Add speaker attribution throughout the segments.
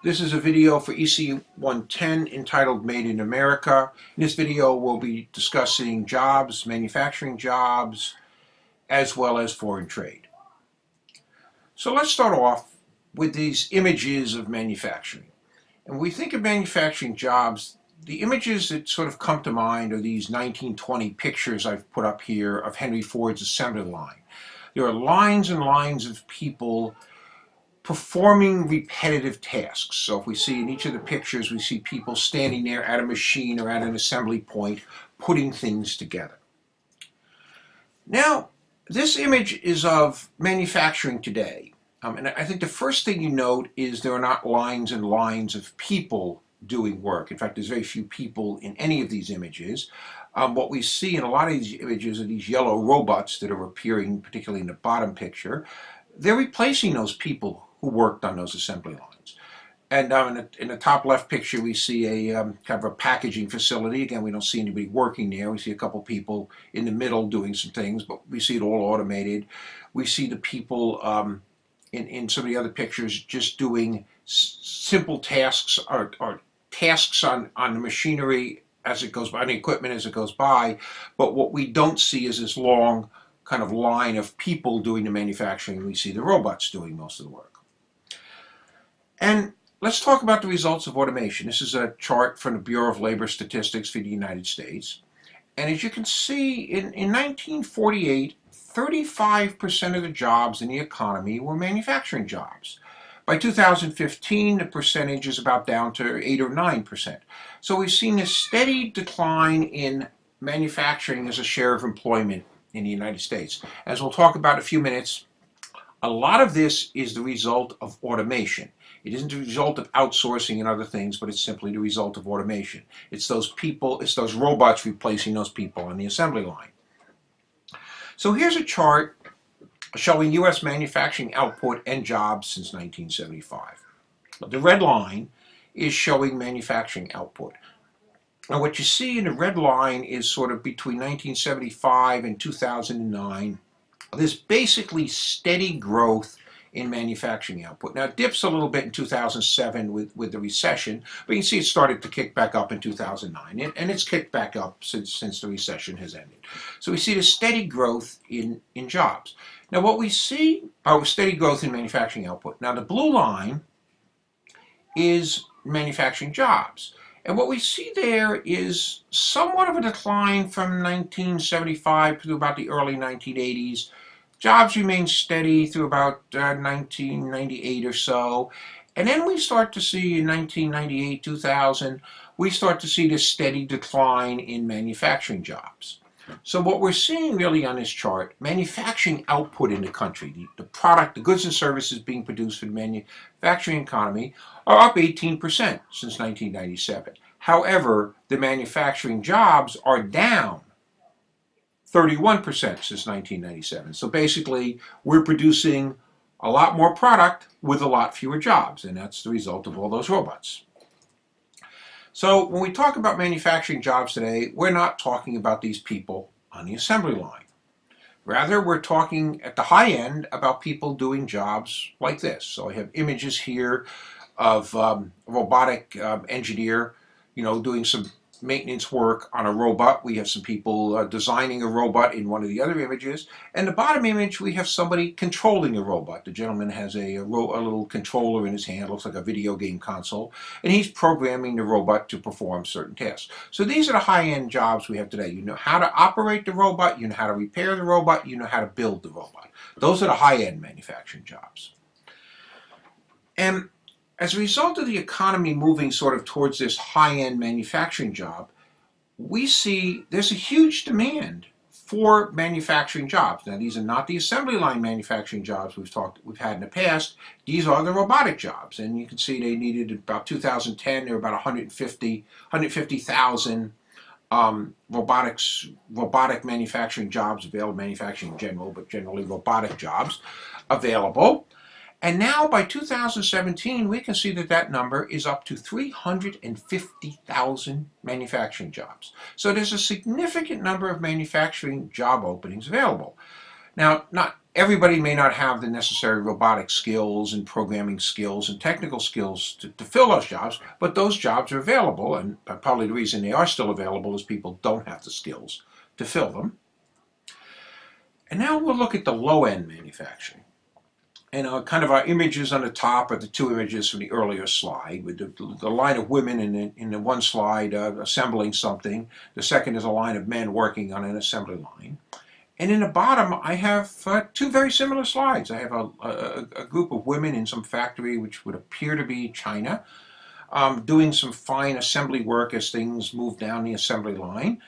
Speaker 1: This is a video for EC 110 entitled Made in America. In this video, we'll be discussing jobs, manufacturing jobs, as well as foreign trade. So let's start off with these images of manufacturing. And when we think of manufacturing jobs, the images that sort of come to mind are these 1920 pictures I've put up here of Henry Ford's assembly line. There are lines and lines of people performing repetitive tasks. So if we see in each of the pictures, we see people standing there at a machine or at an assembly point putting things together. Now, this image is of manufacturing today. And I think the first thing you note is there are not lines and lines of people doing work. In fact, there's very few people in any of these images. What we see in a lot of these images are these yellow robots that are appearing, particularly in the bottom picture. They're replacing those people who worked on those assembly lines. And in the top left picture, we see a kind of a packaging facility. Again, we don't see anybody working there. We see a couple people in the middle doing some things, but we see it all automated. We see the people in some of the other pictures just doing simple tasks or tasks on the machinery as it goes by, on the equipment as it goes by. But what we don't see is this long kind of line of people doing the manufacturing. We see the robots doing most of the work. And let's talk about the results of automation. This is a chart from the Bureau of Labor Statistics for the United States. And as you can see, in 1948, 35% of the jobs in the economy were manufacturing jobs. By 2015, the percentage is about down to 8 or 9%. So we've seen a steady decline in manufacturing as a share of employment in the United States. As we'll talk about in a few minutes, a lot of this is the result of automation. It isn't the result of outsourcing and other things, but it's simply the result of automation. It's those people, it's those robots replacing those people on the assembly line. So here's a chart showing U.S. manufacturing output and jobs since 1975. The red line is showing manufacturing output. Now what you see in the red line is sort of between 1975 and 2009, this basically steady growth in manufacturing output. Now it dips a little bit in 2007 with the recession, but you can see it started to kick back up in 2009, and it's kicked back up since the recession has ended. So we see the steady growth in jobs. Now what we see are steady growth in manufacturing output. Now the blue line is manufacturing jobs. And what we see there is somewhat of a decline from 1975 to about the early 1980s. Jobs remain steady through about 1998 or so. And then we start to see in 1998, 2000, we start to see this steady decline in manufacturing jobs. So what we're seeing really on this chart, manufacturing output in the country, the product, the goods and services being produced for the manufacturing economy are up 18% since 1997. However, the manufacturing jobs are down 31% since 1997. So basically, we're producing a lot more product with a lot fewer jobs, and that's the result of all those robots. So when we talk about manufacturing jobs today, we're not talking about these people on the assembly line. Rather, we're talking at the high end about people doing jobs like this. So I have images here of a robotic engineer, doing some maintenance work on a robot. We have some people designing a robot in one of the other images. And the bottom image, we have somebody controlling a robot. The gentleman has a little controller in his hand, looks like a video game console, and he's programming the robot to perform certain tasks. So these are the high-end jobs we have today. You know how to operate the robot, you know how to repair the robot, you know how to build the robot. Those are the high-end manufacturing jobs. And as a result of the economy moving sort of towards this high-end manufacturing job, we see there's a huge demand for manufacturing jobs. Now, these are not the assembly line manufacturing jobs we've had in the past. These are the robotic jobs, and you can see they needed about 2010. There were about 150,000 robotic manufacturing jobs available, manufacturing in general, but generally robotic jobs available. And now by 2017, we can see that that number is up to 350,000 manufacturing jobs. So there's a significant number of manufacturing job openings available. Now, not Everybody may not have the necessary robotic skills and programming skills and technical skills to fill those jobs, but those jobs are available, and probably the reason they are still available is people don't have the skills to fill them. And now we'll look at the low-end manufacturing. And kind of our images on the top are the two images from the earlier slide, with the line of women in the one slide assembling something. The second is a line of men working on an assembly line. And in the bottom, I have two very similar slides. I have a group of women in some factory which would appear to be China, doing some fine assembly work as things move down the assembly line.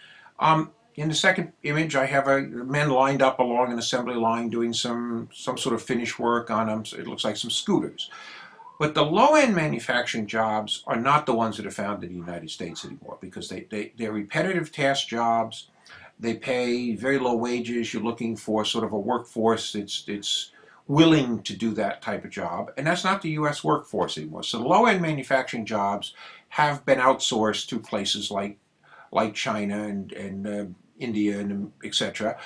Speaker 1: In the second image, I have men lined up along an assembly line doing some sort of finish work on them. So it looks like some scooters. But the low-end manufacturing jobs are not the ones that are found in the United States anymore, because they're repetitive task jobs. They pay very low wages. You're looking for sort of a workforce that's willing to do that type of job. And that's not the U.S. workforce anymore. So the low-end manufacturing jobs have been outsourced to places like China and India and etc.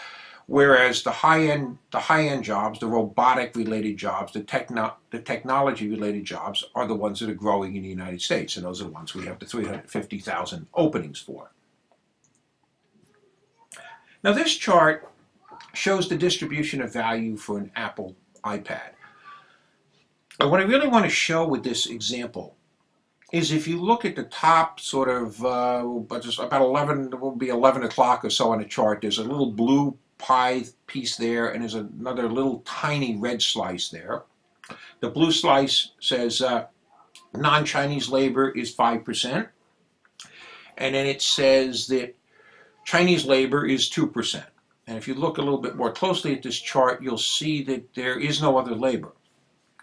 Speaker 1: Whereas the high-end jobs, the robotic-related jobs, the technology-related jobs are the ones that are growing in the United States. And those are the ones we have the 350,000 openings for. Now this chart shows the distribution of value for an Apple iPad. But what I really want to show with this example is if you look at the top sort of, just about 11, it will be 11 o'clock or so on the chart, there's a little blue pie piece there, and there's another little tiny red slice there. The blue slice says non-Chinese labor is 5%, and then it says that Chinese labor is 2%. And if you look a little bit more closely at this chart, you'll see that there is no other labor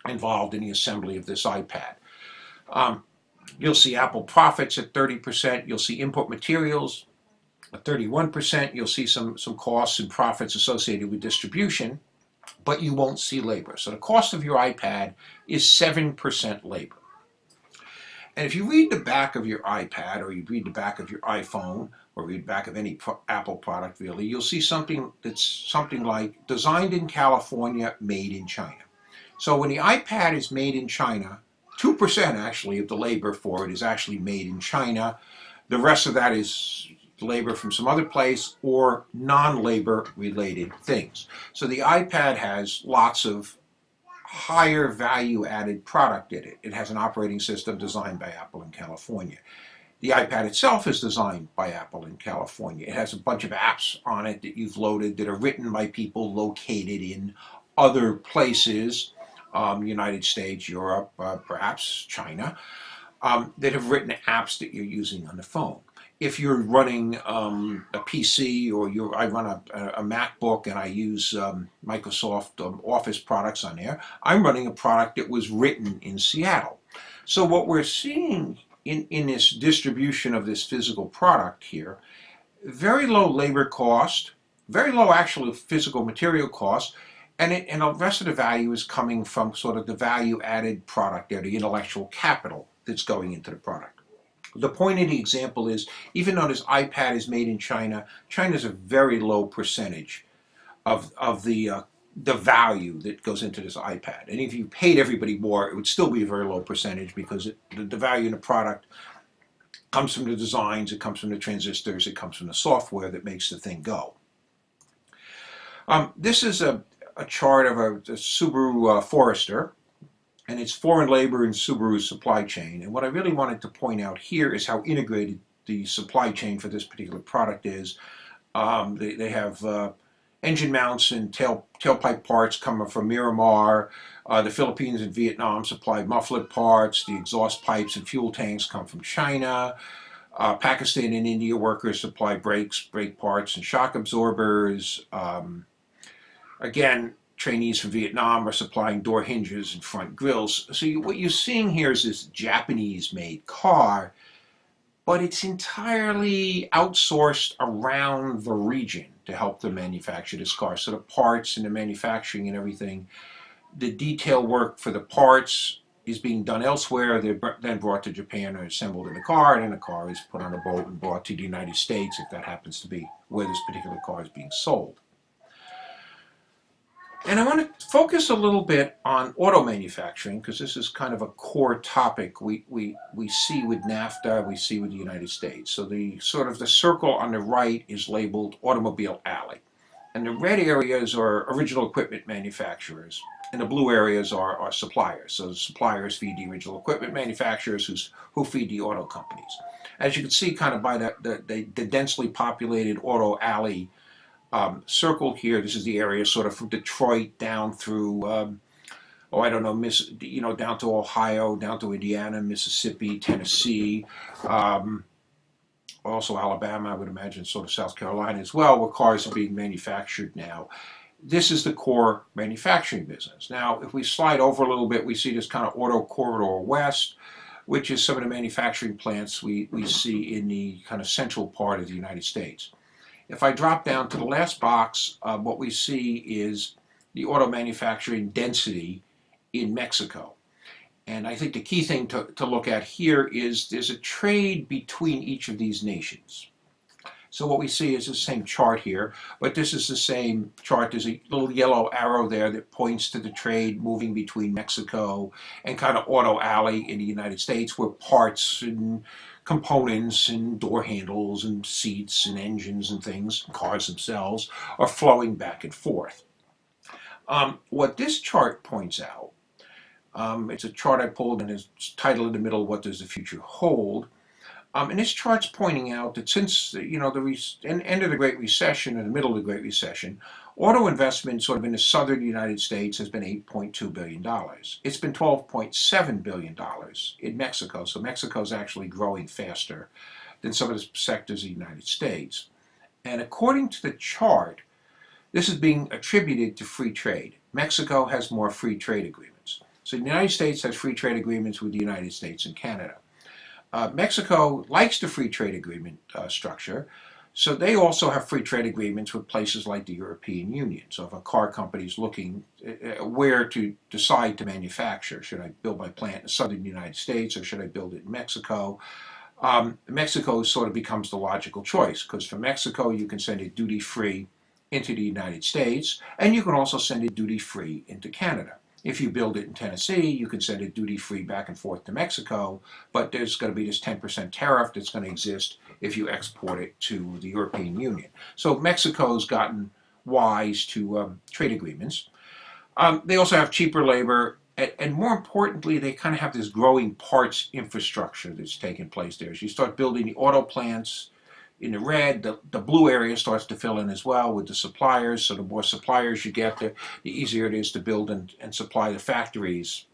Speaker 1: involved in the assembly of this iPad. You'll see Apple profits at 30%. You'll see input materials at 31%. You'll see some costs and profits associated with distribution, but you won't see labor. So the cost of your iPad is 7% labor. And if you read the back of your iPad, or you read the back of your iPhone, or read the back of any Apple product really, you'll see something that's something like designed in California, made in China. So when the iPad is made in China, 2% actually of the labor for it is actually made in China. The rest of that is labor from some other place or non-labor related things. So the iPad has lots of higher value added product in it. It has an operating system designed by Apple in California. The iPad itself is designed by Apple in California. It has a bunch of apps on it that you've loaded that are written by people located in other places, United States, Europe, perhaps China, that have written apps that you're using on the phone. If you're running a PC, or I run a MacBook and I use Microsoft Office products on there, I'm running a product that was written in Seattle. So what we're seeing in this distribution of this physical product here, very low labor cost, very low actual physical material cost, and the rest of the value is coming from sort of the value added product there, the intellectual capital that's going into the product. The point of the example is, even though this iPad is made in China, China's a very low percentage of the value that goes into this iPad. And if you paid everybody more, it would still be a very low percentage, because the value in the product comes from the designs, it comes from the transistors, it comes from the software that makes the thing go. This is a chart of a Subaru Forester, and it's foreign labor in Subaru's supply chain. And what I really wanted to point out here is how integrated the supply chain for this particular product is. They have engine mounts and tailpipe parts coming from Miramar. The Philippines and Vietnam supply muffler parts. The exhaust pipes and fuel tanks come from China. Pakistan and India workers supply brakes, brake parts, and shock absorbers. Again, trainees from Vietnam are supplying door hinges and front grills. So what you're seeing here is this Japanese-made car, but it's entirely outsourced around the region to help them manufacture this car. So the parts and the manufacturing and everything, the detail work for the parts is being done elsewhere. They're then brought to Japan and assembled in the car, and then the car is put on a boat and brought to the United States, if that happens to be where this particular car is being sold. And I want to focus a little bit on auto manufacturing because this is kind of a core topic we see with NAFTA, we see with the United States. So the sort of the circle on the right is labeled Automobile Alley. And the red areas are original equipment manufacturers. And the blue areas are suppliers. So the suppliers feed the original equipment manufacturers who feed the auto companies. As you can see kind of by the densely populated auto alley circle here, this is the area sort of from Detroit down through, oh, I don't know, down to Ohio, down to Indiana, Mississippi, Tennessee, um, also Alabama, I would imagine, sort of South Carolina as well, where cars are being manufactured now. This is the core manufacturing business. Now, if we slide over a little bit, we see this kind of auto corridor west, which is some of the manufacturing plants we see in the kind of central part of the United States. If I drop down to the last box, what we see is the auto manufacturing density in Mexico. And I think the key thing to look at here is there's a trade between each of these nations. So what we see is the same chart here, but this is the same chart. There's a little yellow arrow there that points to the trade moving between Mexico and kind of auto alley in the United States, where parts and components and door handles and seats and engines and things, cars themselves, are flowing back and forth. What this chart points out, it's a chart I pulled and it's titled in the middle, What Does the Future Hold? And this chart's pointing out that since the end of the Great Recession and the middle of the Great Recession, auto investment sort of in the southern United States has been $8.2 billion. It's been $12.7 billion in Mexico, so Mexico's actually growing faster than some of the sectors of the United States. And according to the chart, this is being attributed to free trade. Mexico has more free trade agreements. So the United States has free trade agreements with the United States and Canada. Mexico likes the free trade agreement structure, so they also have free trade agreements with places like the European Union. So if a car company is looking where to decide to manufacture, should I build my plant in the southern United States or should I build it in Mexico? Mexico sort of becomes the logical choice because from Mexico you can send it duty-free into the United States, and you can also send it duty-free into Canada. If you build it in Tennessee, you can send it duty-free back and forth to Mexico, but there's going to be this 10% tariff that's going to exist if you export it to the European Union. So Mexico's gotten wise to trade agreements. They also have cheaper labor, and more importantly, they kind of have this growing parts infrastructure that's taking place there. As you start building the auto plants, in the red, the blue area starts to fill in as well with the suppliers. So the more suppliers you get, the easier it is to build and supply the factories,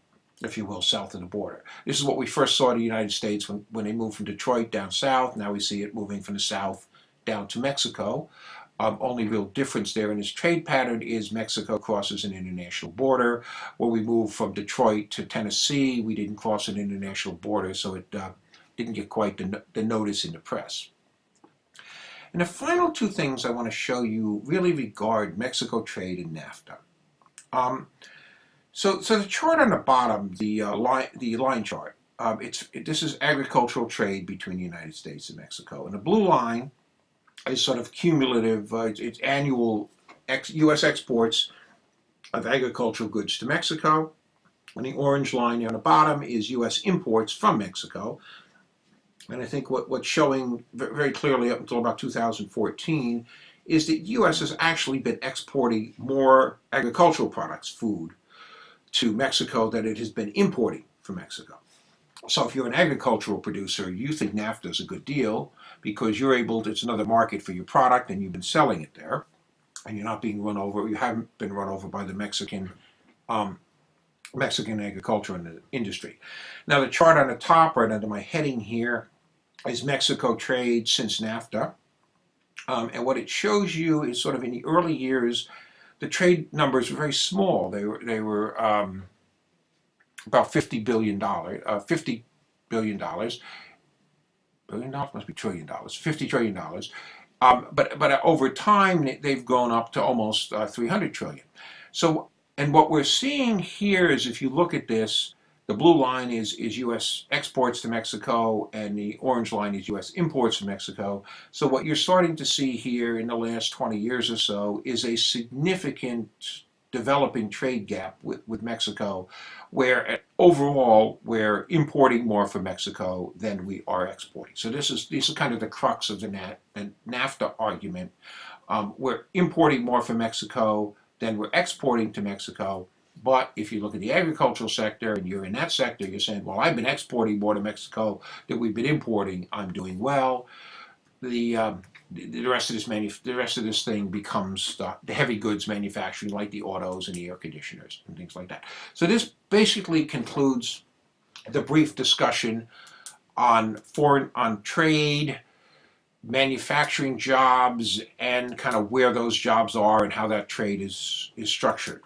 Speaker 1: if you will, south of the border. This is what we first saw in the United States when they moved from Detroit down south. Now we see it moving from the south down to Mexico. Only real difference there in this trade pattern is Mexico crosses an international border. When we moved from Detroit to Tennessee, we didn't cross an international border, so it didn't get quite the notice in the press. And the final two things I want to show you really regard Mexico trade and NAFTA. So the chart on the bottom, the line chart, this is agricultural trade between the United States and Mexico. And the blue line is sort of cumulative, it's annual U.S. exports of agricultural goods to Mexico. And the orange line on the bottom is U.S. imports from Mexico. And I think what's showing very clearly up until about 2014 is that the U.S. has actually been exporting more agricultural products, food, to Mexico than it has been importing from Mexico. So if you're an agricultural producer, you think NAFTA is a good deal because you're able to, it's another market for your product and you've been selling it there. And you're not being run over, you haven't been run over by the Mexican agriculture industry. Now the chart on the top, right under my heading here, is Mexico trade since NAFTA. And what it shows you is sort of in the early years, the trade numbers were very small. They were about $50 billion, $50 billion. Billion dollars must be $1 trillion, $50 trillion. But over time, they've grown up to almost 300 trillion. So, and what we're seeing here is if you look at this, the blue line is U.S. exports to Mexico, and the orange line is U.S. imports to Mexico. So what you're starting to see here in the last 20 years or so is a significant developing trade gap with Mexico, where overall we're importing more from Mexico than we are exporting. So this is kind of the crux of the NAFTA argument. We're importing more from Mexico than we're exporting to Mexico. But if you look at the agricultural sector and you're in that sector, you're saying, well, I've been exporting more to Mexico than we've been importing. I'm doing well. The rest of this thing becomes the heavy goods manufacturing, like the autos and the air conditioners and things like that. So this basically concludes the brief discussion on trade, manufacturing jobs, and kind of where those jobs are and how that trade is structured.